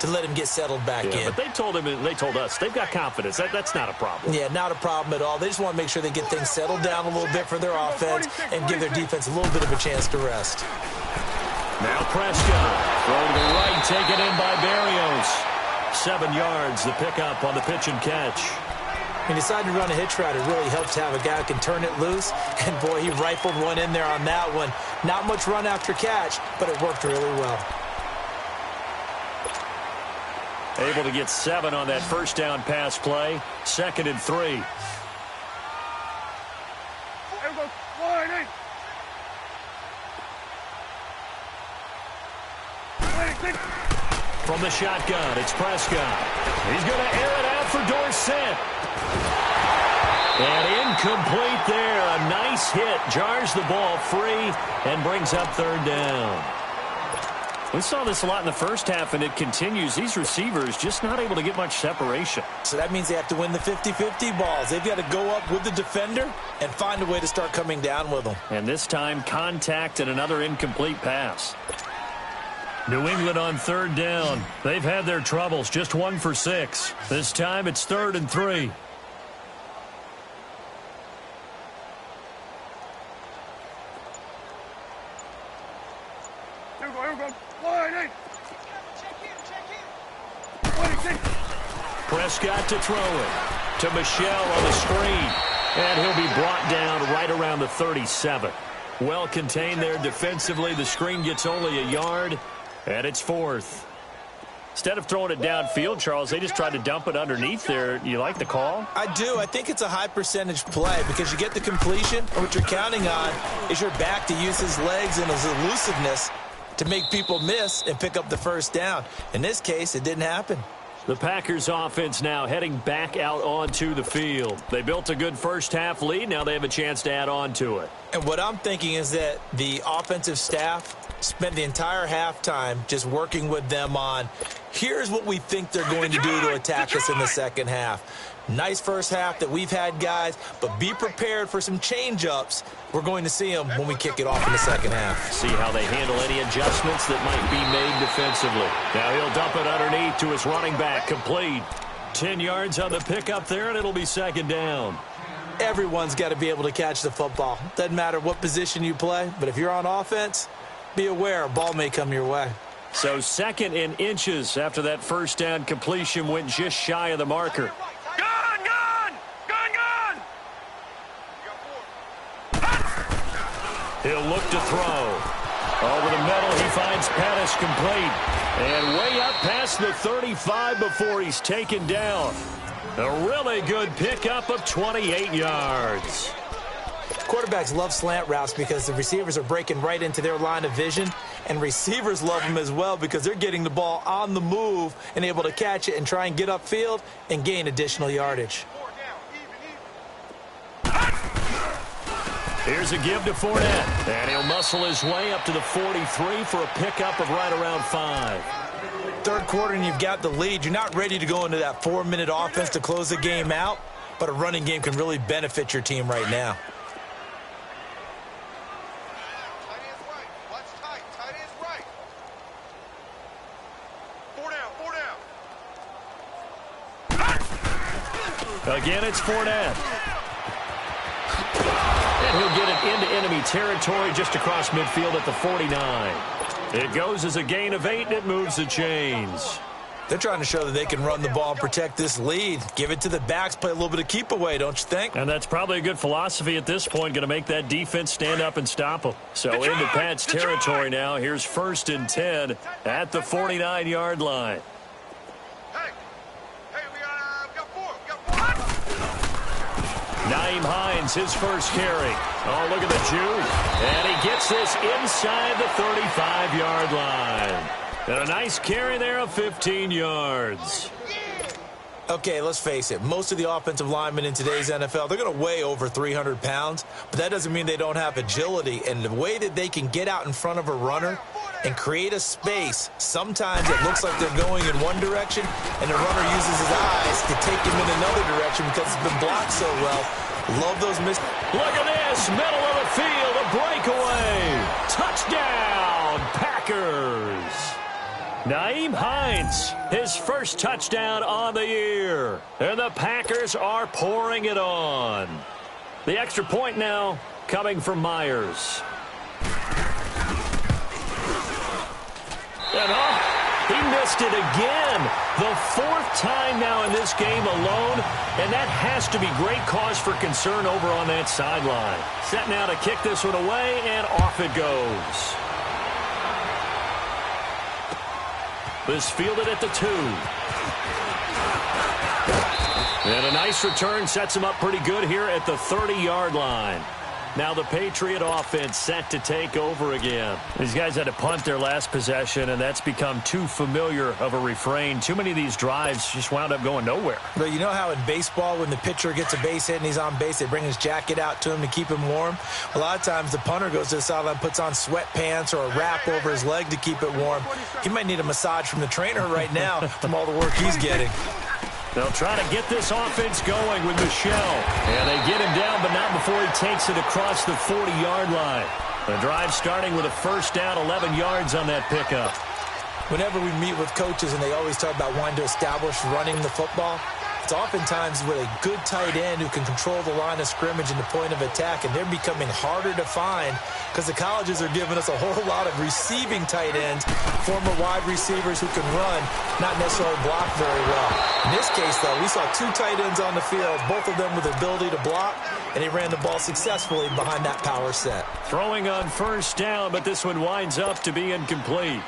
to let him get settled back in. But they told him, and they told us, they've got confidence. That's not a problem. Yeah, not a problem at all. They just want to make sure they get things settled down a little bit for their offense and give their defense a little bit of a chance to rest. Now Prescott, throw to the right, taken in by Berrios. 7 yards, the pickup on the pitch and catch. He decided to run a hitch route. It really helps to have a guy who can turn it loose. And, boy, he rifled one in there on that one. Not much run after catch, but it worked really well. Able to get 7 on that first down pass play. 2nd and 3. From the shotgun, it's Prescott. He's going to air it out for Dorsett. And incomplete there. A nice hit. Jars the ball free and brings up 3rd down. We saw this a lot in the first half, and it continues. These receivers just not able to get much separation. So that means they have to win the 50-50 balls. They've got to go up with the defender and find a way to start coming down with them. And this time, contact and another incomplete pass. New England on 3rd down. They've had their troubles. Just 1 for 6. This time, it's 3rd and 3. Prescott to throw it to Michel on the screen. And he'll be brought down right around the 37. Well contained there defensively. The screen gets only a yard, and it's 4th. Instead of throwing it downfield, Charles, they just tried to dump it underneath there. You like the call? I do. I think it's a high percentage play because you get the completion, and what you're counting on is your back to use his legs and his elusiveness to make people miss and pick up the first down. In this case, it didn't happen. The Packers offense now heading back out onto the field. They built a good first half lead. Now they have a chance to add on to it. And what I'm thinking is that the offensive staff spent the entire halftime just working with them on, here's what we think they're going to do to attack us in the second half. Nice first half that we've had, guys, but be prepared for some change-ups. We're going to see them when we kick it off in the second half. See how they handle any adjustments that might be made defensively. Now he'll dump it underneath to his running back, complete. 10 yards on the pickup there, and it'll be 2nd down. Everyone's got to be able to catch the football. Doesn't matter what position you play, but if you're on offense, be aware a ball may come your way. So 2nd and inches after that first down completion went just shy of the marker. He'll look to throw. Over the middle, he finds Pettis complete. And way up past the 35 before he's taken down. A really good pickup of 28 yards. Quarterbacks love slant routes because the receivers are breaking right into their line of vision. And receivers love them as well because they're getting the ball on the move and able to catch it and try and get upfield and gain additional yardage. Here's a give to Fournette, and he'll muscle his way up to the 43 for a pickup of right around 5. Third quarter and you've got the lead. You're not ready to go into that 4-minute offense to close the game out, but a running game can really benefit your team right now. Again, it's Fournette. And he'll get it into enemy territory just across midfield at the 49. It goes as a gain of 8, and it moves the chains. They're trying to show that they can run the ball and protect this lead. Give it to the backs, play a little bit of keep away, don't you think? And that's probably a good philosophy at this point, going to make that defense stand up and stop them. So into Pat's territory now. Here's 1st and 10 at the 49-yard line. Nyheim Hines, his first carry. Oh, look at the juke. And he gets this inside the 35-yard line. And a nice carry there of 15 yards. Okay, let's face it. Most of the offensive linemen in today's NFL, they're going to weigh over 300 pounds, but that doesn't mean they don't have agility. And the way that they can get out in front of a runner and create a space, sometimes it looks like they're going in one direction, and the runner uses his eyes to take him in another direction because it's been blocked so well. Love those misses. Look at this, middle of the field, a breakaway. Touchdown, Packers. Nyheim Hines, his first touchdown on the year. And the Packers are pouring it on. The extra point now coming from Myers. And he missed it again. The fourth time now in this game alone, and that has to be great cause for concern over on that sideline. Set now to kick this one away, and off it goes. This fielded at the 2. And a nice return sets him up pretty good here at the 30-yard line. Now the Patriot offense set to take over again. These guys had to punt their last possession, and that's become too familiar of a refrain. Too many of these drives just wound up going nowhere. But you know how in baseball, when the pitcher gets a base hit and he's on base, they bring his jacket out to him to keep him warm? A lot of times the punter goes to the sideline, puts on sweatpants or a wrap over his leg to keep it warm. He might need a massage from the trainer right now from all the work he's getting. They'll try to get this offense going with Michelle. And they get him down, but not before he takes it across the 40-yard line. The drive starting with a first down, 11 yards on that pickup. Whenever we meet with coaches and they always talk about wanting to establish running the football, it's oftentimes with a good tight end who can control the line of scrimmage and the point of attack, and they're becoming harder to find because the colleges are giving us a whole lot of receiving tight ends, former wide receivers who can run, not necessarily block very well. In this case, though, we saw 2 tight ends on the field, both of them with the ability to block, and he ran the ball successfully behind that power set. Throwing on first down, but this one winds up to be incomplete.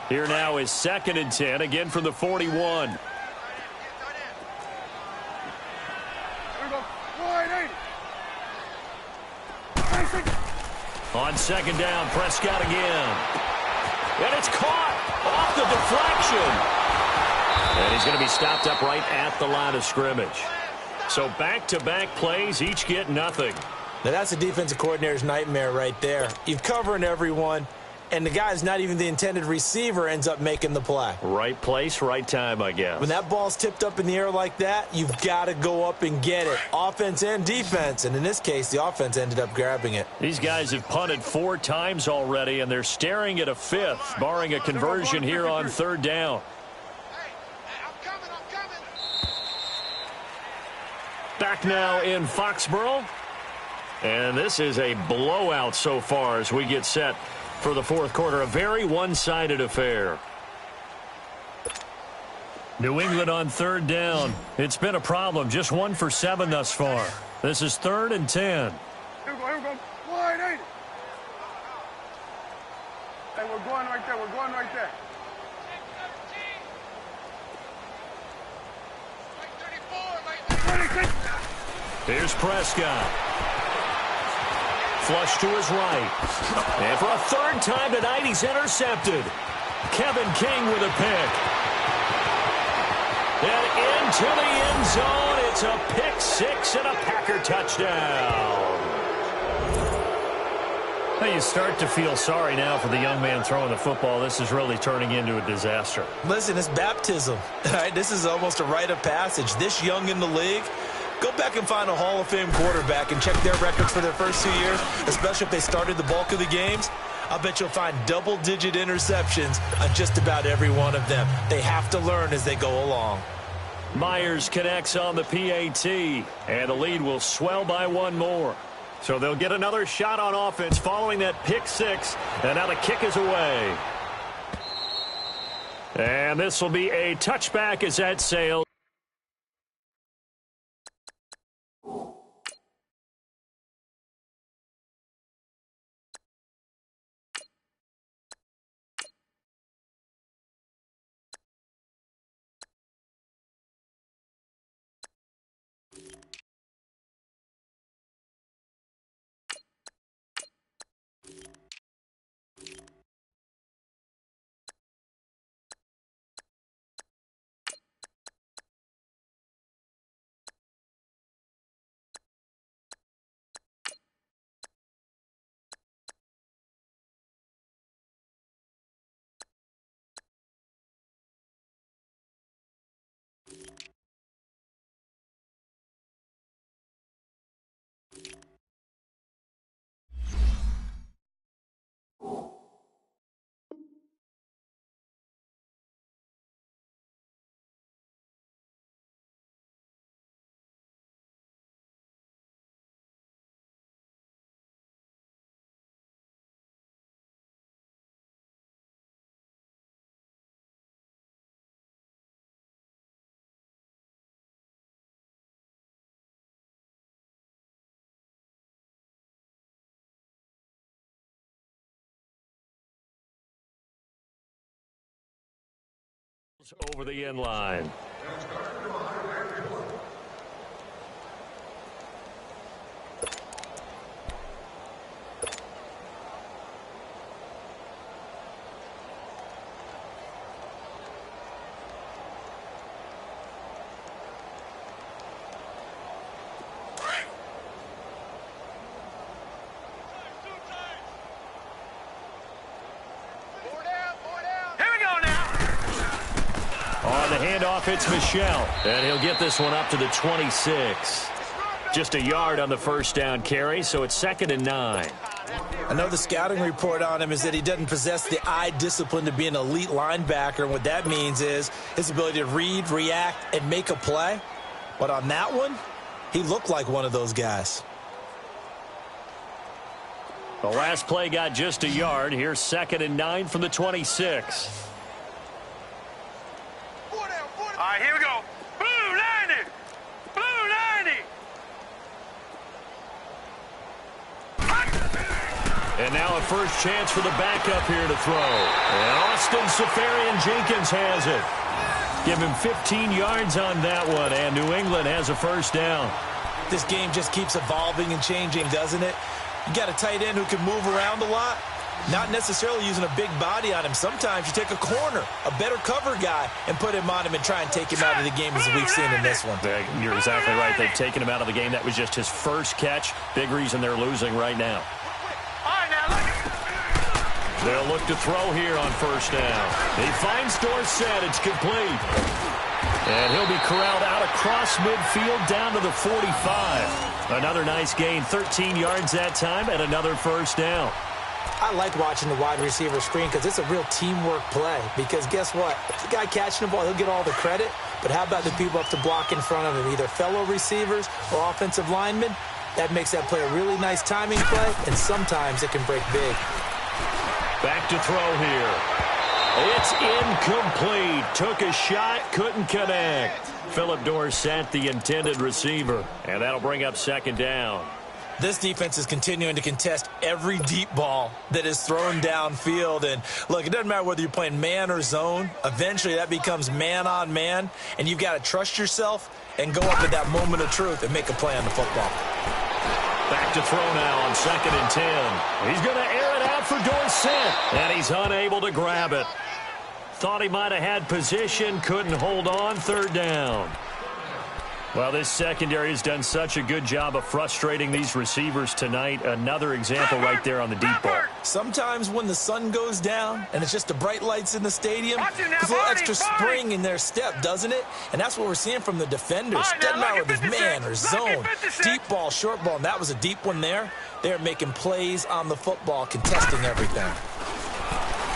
Here now is 2nd and 10, again from the 41. On 2nd down, Prescott again. And it's caught off the deflection. And he's going to be stopped up right at the line of scrimmage. So back-to-back plays, each get nothing. Now that's a defensive coordinator's nightmare right there. You're covering everyone, and the guy's not even the intended receiver ends up making the play. Right place, right time, I guess. When that ball's tipped up in the air like that, you've got to go up and get it. Offense and defense, and in this case, the offense ended up grabbing it. These guys have punted 4 times already, and they're staring at a 5th, barring a conversion here on 3rd down. Back now in Foxborough. And this is a blowout so far as we get set for the 4th quarter. A very one-sided affair. New England on 3rd down. It's been a problem. Just 1 for 7 thus far. This is 3rd and 10. Here we go. Wide 80. Hey, we're going right there. We're going right there. Here's Prescott. Flush to his right. And for a 3rd time tonight, he's intercepted. Kevin King with a pick. And into the end zone. It's a pick 6 and a Packer touchdown. Now you start to feel sorry now for the young man throwing the football. This is really turning into a disaster. Listen, it's baptism. All right, this is almost a rite of passage. This young in the league, go back and find a Hall of Fame quarterback and check their records for their first 2 years, especially if they started the bulk of the games. I'll bet you'll find double-digit interceptions on just about every one of them. They have to learn as they go along. Myers connects on the PAT, and the lead will swell by 1 more. So they'll get another shot on offense following that pick 6, and now the kick is away. And this will be a touchback as that sails. Over the end line. On the handoff, it's Michelle, and he'll get this one up to the 26. Just a yard on the first down carry, so it's 2nd and 9. I know the scouting report on him is that he doesn't possess the eye discipline to be an elite linebacker, and what that means is his ability to read, react, and make a play. But on that one, he looked like one of those guys. The last play got just a yard. Here's 2nd and 9 from the 26. All right, here we go. Blue 90. Blue 90. And now a first chance for the backup here to throw. And Austin Safarian-Jenkins has it. Give him 15 yards on that one, and New England has a first down. This game just keeps evolving and changing, doesn't it? You got a tight end who can move around a lot. Not necessarily using a big body on him. Sometimes you take a corner, a better cover guy, and put him on him and try and take him out of the game as we've seen in this one. You're exactly right. They've taken him out of the game. That was just his first catch. Big reason they're losing right now. They'll look to throw here on first down. He finds Dorsett. It's complete. And he'll be corralled out across midfield down to the 45. Another nice gain, 13 yards that time, and another first down. I like watching the wide receiver screen because it's a real teamwork play. Because guess what? The guy catching the ball, he'll get all the credit. But how about the people up to block in front of him, either fellow receivers or offensive linemen? That makes that play a really nice timing play, and sometimes it can break big. Back to throw here. It's incomplete. Took a shot, couldn't connect. Philip Dorsett, the intended receiver. And that'll bring up 2nd down. This defense is continuing to contest every deep ball that is thrown downfield. And, look, it doesn't matter whether you're playing man or zone. Eventually, that becomes man-on-man, and you've got to trust yourself and go up at that moment of truth and make a play on the football. Back to throw now on 2nd and 10. He's going to air it out for Dorsett, and he's unable to grab it. Thought he might have had position, couldn't hold on, 3rd down. Well, this secondary has done such a good job of frustrating these receivers tonight. Another example right there on the deep ball. Sometimes when the sun goes down and it's just the bright lights in the stadium, there's a little extra spring in their step, doesn't it? And that's what we're seeing from the defenders. Doesn't matter whether it's man or zone. Deep ball, short ball, and that was a deep one there. They're making plays on the football, contesting everything.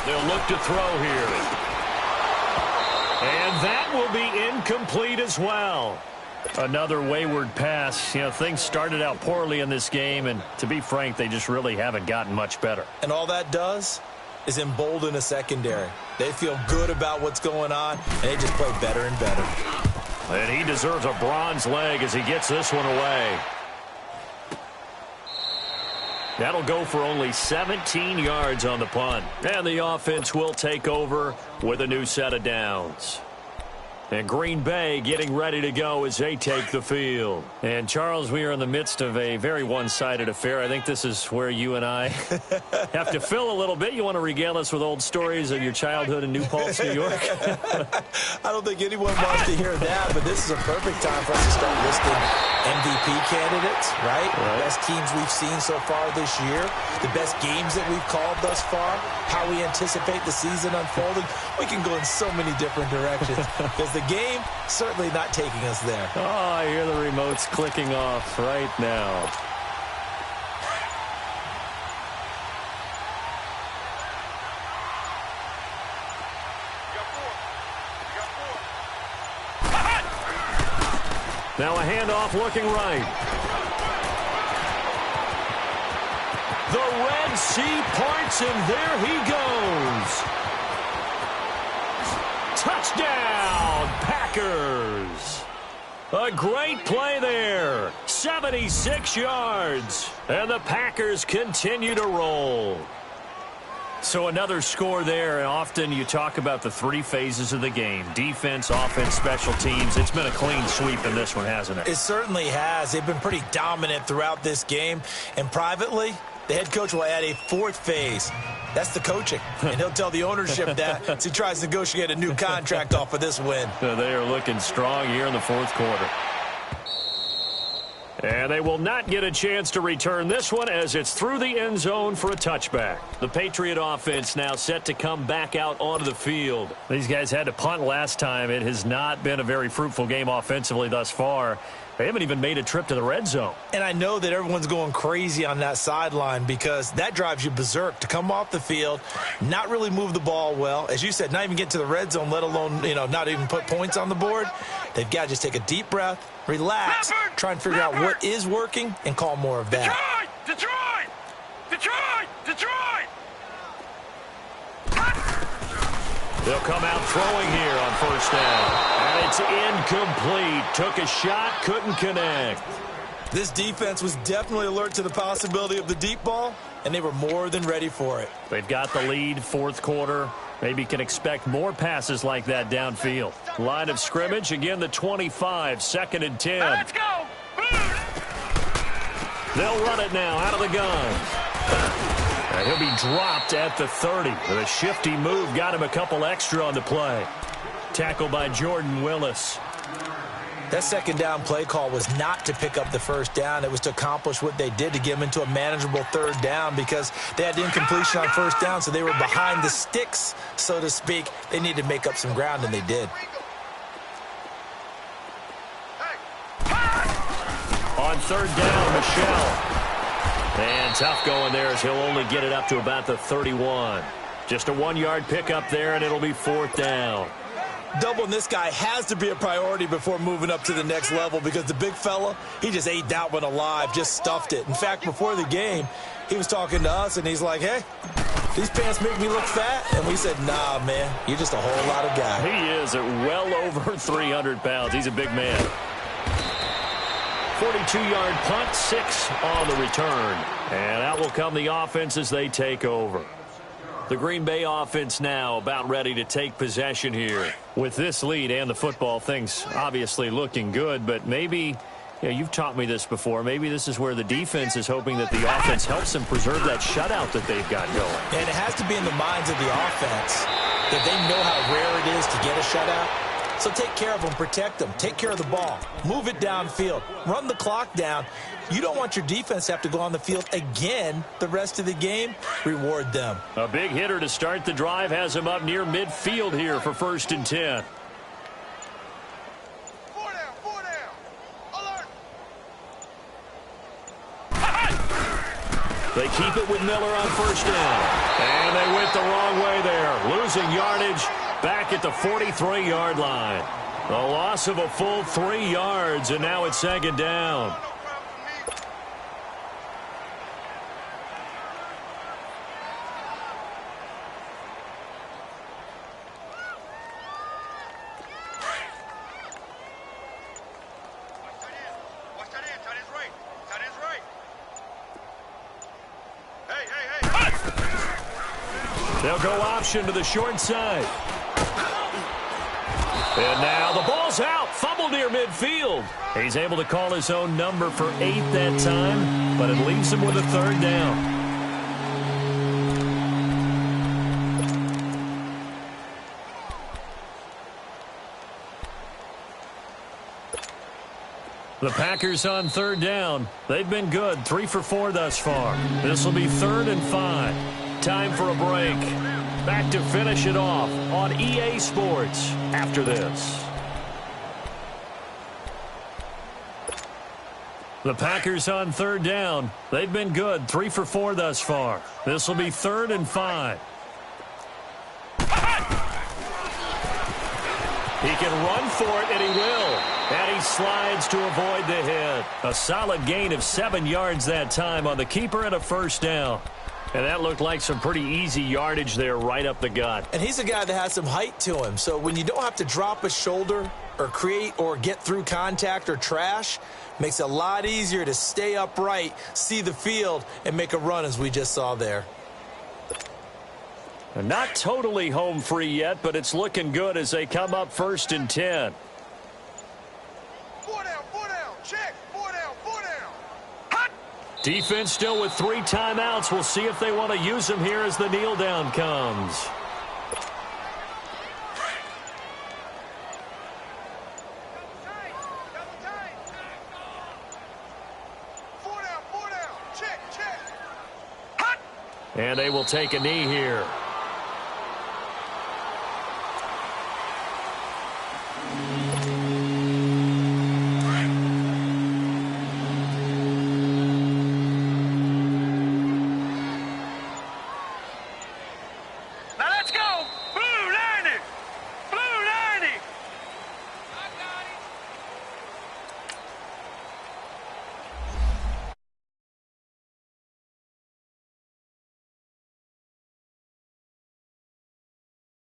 They'll look to throw here. And that will be incomplete as well. Another wayward pass. You know, things started out poorly in this game, and to be frank, they just really haven't gotten much better. And all that does is embolden a secondary. They feel good about what's going on, and they just play better and better. And he deserves a bronze leg as he gets this one away. That'll go for only 17 yards on the punt. And the offense will take over with a new set of downs. And Green Bay getting ready to go as they take the field. And, Charles, we are in the midst of a very one-sided affair. I think this is where you and I have to fill a little bit. You want to regale us with old stories of your childhood in New Paltz, New York? I don't think anyone wants to hear that, but this is a perfect time for us to start listing MVP candidates, right? The best teams we've seen so far this year, the best games that we've called thus far, how we anticipate the season unfolding. We can go in so many different directions because the game certainly not taking us there. Oh, I hear the remotes clicking off right now. Now a handoff looking right. The Red Sea parts, and there he goes. Touchdown, Packers. A great play there. 76 yards. And the Packers continue to roll. So another score there, and often you talk about the three phases of the game: defense, offense, special teams. It's been a clean sweep in this one, hasn't it? It certainly has. They've been pretty dominant throughout this game. And privately, the head coach will add a fourth phase. That's the coaching. And he'll tell the ownership that as he tries to negotiate a new contract off of this win. They are looking strong here in the fourth quarter. And they will not get a chance to return this one as it's through the end zone for a touchback. The Patriot offense now set to come back out onto the field. These guys had to punt last time. It has not been a very fruitful game offensively thus far. They haven't even made a trip to the red zone. And I know that everyone's going crazy on that sideline because that drives you berserk to come off the field, not really move the ball well. As you said, not even get to the red zone, let alone, not even put points on the board. They've got to just take a deep breath, relax, try and figure out what is working, and call more of that. Detroit! They'll come out throwing here on first down. And it's incomplete. Took a shot, couldn't connect. This defense was definitely alert to the possibility of the deep ball, and they were more than ready for it. They've got the lead, fourth quarter. Maybe can expect more passes like that downfield. Line of scrimmage, again the 25, 2nd and 10. Let's go! They'll run it now out of the gun. And he'll be dropped at the 30. The shifty move got him a couple extra on the play. Tackled by Jordan Willis. That second down play call was not to pick up the first down. It was to accomplish what they did to get them into a manageable third down because they had the incompletion on first down, so they were behind the sticks, so to speak. They needed to make up some ground, and they did. On third down, Michelle. And tough going there as he'll only get it up to about the 31. Just a 1-yard pickup there, and it'll be fourth down. Doubling this guy has to be a priority before moving up to the next level because the big fella, he just ate that one alive, just stuffed it. In fact, before the game, he was talking to us, and he's like, hey, these pants make me look fat? And we said, nah, man, you're just a whole lot of guy. He is at well over 300 pounds. He's a big man. 42-yard punt, 6 on the return. And out will come the offense as they take over. The Green Bay offense now about ready to take possession here. With this lead and the football, things obviously looking good, but maybe, you've taught me this before, maybe this is where the defense is hoping that the offense helps them preserve that shutout that they've got going. And it has to be in the minds of the offense that they know how rare it is to get a shutout. So take care of them, protect them, take care of the ball, move it downfield, run the clock down. You don't want your defense to have to go on the field again the rest of the game. Reward them. A big hitter to start the drive has him up near midfield here for 1st and 10. Four down. Alert. They keep it with Miller on first down. And they went the wrong way there, losing yardage. Back at the 43-yard line. The loss of a full 3 yards, and now it's 2nd down. Watch that in. Tight end's right. Hey. They'll go option to the short side. And now the ball's out. Fumble near midfield. He's able to call his own number for 8 that time, but it leaves him with a 3rd down. The Packers on 3rd down. They've been good, 3 for 4 thus far. This will be 3rd and 5. Time for a break. Back to finish it off on EA Sports after this. The Packers on 3rd down. They've been good, 3 for 4 thus far. This will be 3rd and 5. He can run for it, and he will. And he slides to avoid the hit. A solid gain of 7 yards that time on the keeper and a 1st down. And that looked like some pretty easy yardage there right up the gut. And he's a guy that has some height to him. So when you don't have to drop a shoulder or create or get through contact or trash, makes it a lot easier to stay upright, see the field, and make a run as we just saw there. Not totally home free yet, but it's looking good as they come up 1st and 10. 4 down, check, 4 down, 4 down. Hot. Defense still with 3 timeouts. We'll see if they want to use them here as the kneel down comes. Double tight. 4 down, check. Hot. And they will take a knee here.